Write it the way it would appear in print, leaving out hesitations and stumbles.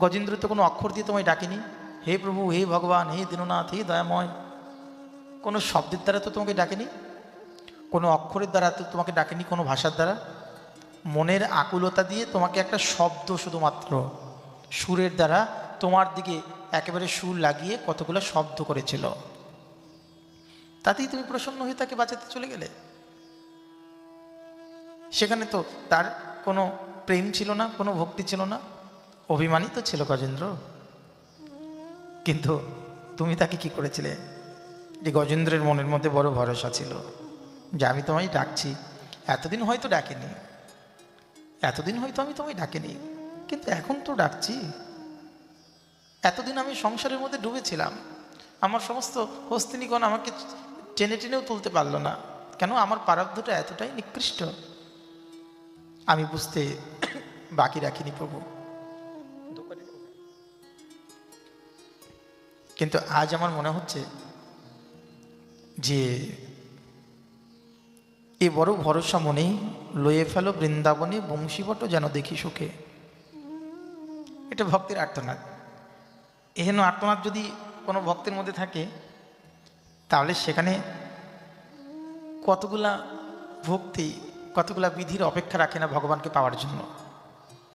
গজেন্দ্র তো কোনো অক্ষর দিয়ে তোমায় ডাকেনি, হে প্রভু, হে ভগবান, হে দীননাথ, হে দয়াময়। কোনো শব্দের দ্বারা তো তোমাকে ডাকেনি, কোনো অক্ষরের দ্বারা তো তোমাকে ডাকেনি, কোনো ভাষার দ্বারা। মনের আকুলতা দিয়ে তোমাকে একটা শব্দ, শুধুমাত্র সুরের দ্বারা তোমার দিকে একেবারে সুর লাগিয়ে কতগুলো শব্দ করেছিল, তাতেই তুমি প্রসন্ন হয়ে তাকে বাঁচাতে চলে গেলে। সেখানে তো তার কোনো প্রেম ছিল না, কোনো ভক্তি ছিল না, অভিমানী তো ছিল গজেন্দ্র। কিন্তু তুমি তাকে কি করেছিলে? যে গজেন্দ্রের মনের মধ্যে বড় ভরসা ছিল যে আমি তোমায় ডাকছি, এতদিন হয়তো ডাকেনি, এতদিন হয়তো আমি তোমায় ডাকিনি, কিন্তু এখন তো ডাকছি। এতদিন আমি সংসারের মধ্যে ডুবেছিলাম, আমার সমস্ত হস্তিনীগণ আমাকে টেনে টেনেও তুলতে পারলো না। কেন? আমার প্রারব্ধটা এতটাই নিকৃষ্ট, আমি বুঝতে বাকি রাখিনি প্রভু। কিন্তু আজ আমার মনে হচ্ছে যে এ বড় ভরসা মনেই লয়ে ফেলো বৃন্দাবনে বংশীবট যেন দেখি সুখে। এটা ভক্তের আর্তনাদ। এহেন আর্তনাদ যদি কোনো ভক্তের মধ্যে থাকে, তাহলে সেখানে কতগুলা ভক্তি, কতগুলা বিধির অপেক্ষা রাখে না ভগবানকে পাওয়ার জন্য।